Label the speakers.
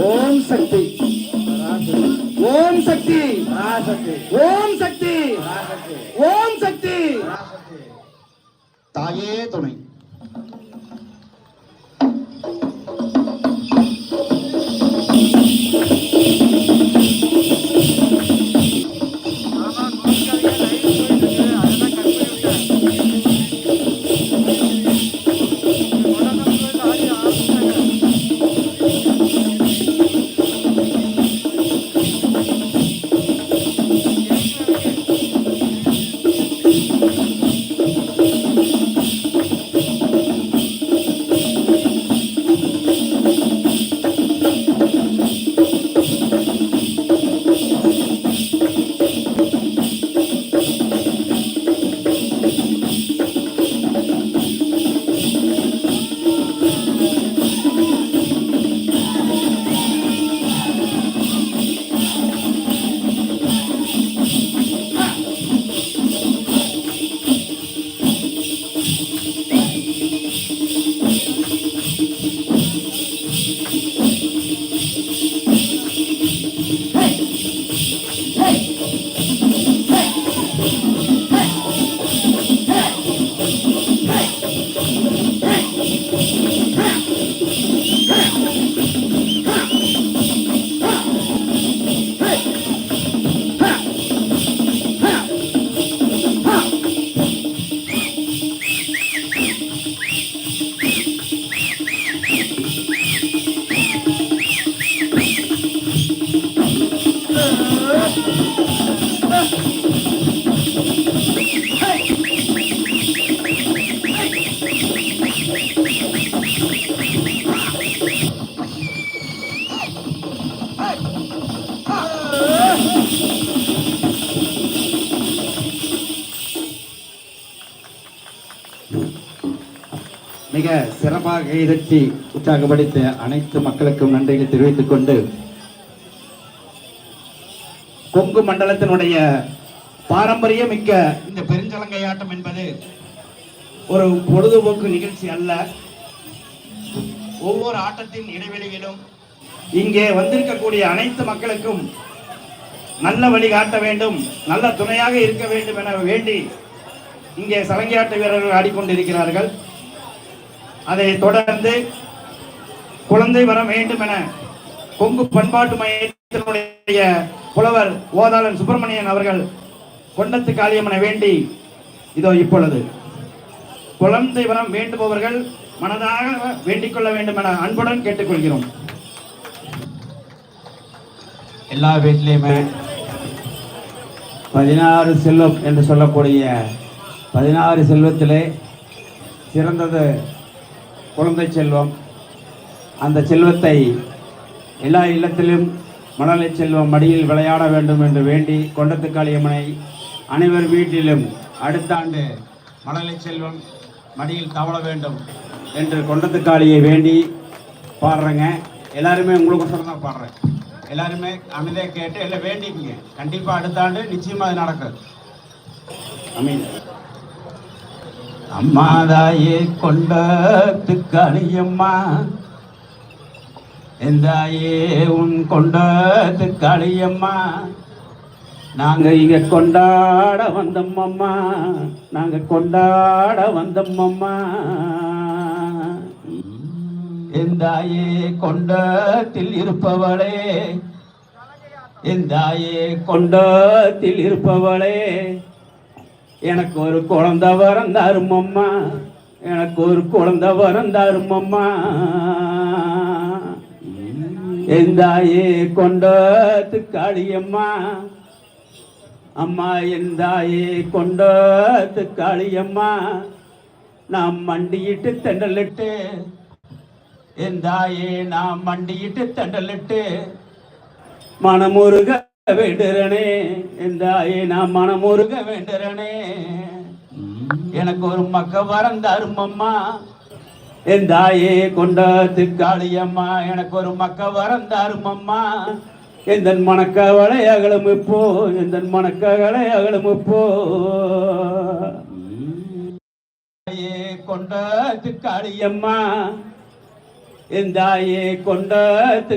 Speaker 1: ஓம் சக்தி ஓம் சக்தி ஓம் சக்தி ஓம் சக்தி
Speaker 2: தாயே துணை.
Speaker 1: மிக சிறப்பாக கைதட்டி உற்சாகப்படுத்த அனைத்து மக்களுக்கும் நன்றியை தெரிவித்துக் கொண்டு, கொங்கு மண்டலத்தினுடைய பாரம்பரிய மிக்க இந்த பெருஞ்சலங்கையாட்டம் என்பது ஒரு பொழுதுபோக்கு நிகழ்ச்சி அல்ல. ஒவ்வொரு ஆட்டத்தின் இடைவெளியிலும் இங்கே வந்திருக்கக்கூடிய அனைத்து மக்களுக்கும் நல்ல வழிகாட்ட வேண்டும், நல்ல துணையாக இருக்க வேண்டும் என வேண்டி இங்கே சலங்கையாட்ட வீரர்கள் ஆடிக்கொண்டிருக்கிறார்கள். அதை தொடர்ந்து குழந்தை வர வேண்டும் என கொங்கு பண்பாட்டு மையத்தினுடைய புலவர் ஓதாளன் சுப்பிரமணியன் அவர்கள் கொண்டத்து காளியம்மனை வேண்டி இதோ இப்பொழுது குழந்தை வரம் வேண்டுபவர்கள் மனதாக வேண்டிக் கொள்ள வேண்டும் என அன்புடன் கேட்டுக்கொள்கிறோம்.
Speaker 3: எல்லா வீட்டிலையுமே 16 செல்வம் என்று சொல்லக்கூடிய 16 செல்வத்திலே சிறந்தது குழந்தை செல்வம். அந்த செல்வத்தை எல்லா இல்லத்திலும் மழலை செல்வம் மடியில் விளையாட வேண்டும் என்று வேண்டி கொண்டத்து காளியம்மனை அனைவர் வீட்டிலும் அடுத்த ஆண்டு மழலை செல்வம் மடியில் தவழ வேண்டும் என்று கொண்டத்து காளியை வேண்டி பாடுறேங்க. எல்லாருமே உங்களுக்கு தான் பாடுறேன். எல்லாருமே அமைதியாக கேட்டு எல்லாம் வேண்டிக்குங்க. கண்டிப்பாக அடுத்த ஆண்டு நிச்சயமாக அது நடக்கும். அமீன். அம்மாதாயே கொண்டத்து காளியம்மா, எந்தாயே உன் கொண்டத்து காளியம்மா, நாங்க இங்க கொண்டாட வந்தோம்மா, நாங்க கொண்டாட வந்தோம்மா. எந்தாயே கொண்டத்தில் இருப்பவளே, எந்தாயே கொண்டத்தில் இருப்பவளே, எனக்கு ஒரு குழந்தை வரந்தாரும் அம்மா, எனக்கு ஒரு குழந்தை வரந்தாரும் அம்மா. எந்தாயே கொண்டத்து காளியம்மா, அம்மா எந்தாயே கொண்டத்து காளியம்மா, நாம் மண்டியிட்டு தண்டலிட்டு, எந்தாயே நாம் மண்டியிட்டு தண்டலிட்டு மனமுருக வேண்டுறனே, எந்தாயே நான் மனமுருக வேண்டுறனே. எனக்கு ஒரு மக்க வரந்தாரும் அம்மா, எந்தாயே கொண்டத்து காளியம்மா, எனக்கு ஒரு மக்க வரந்தாரும் அம்மா. எந்த மணக்கவளை அகலும் இப்போ, எந்த மணக்கவளை அகலும் இப்போ. கொண்டத்து காளியம்மா, எந்தாயே கொண்டத்து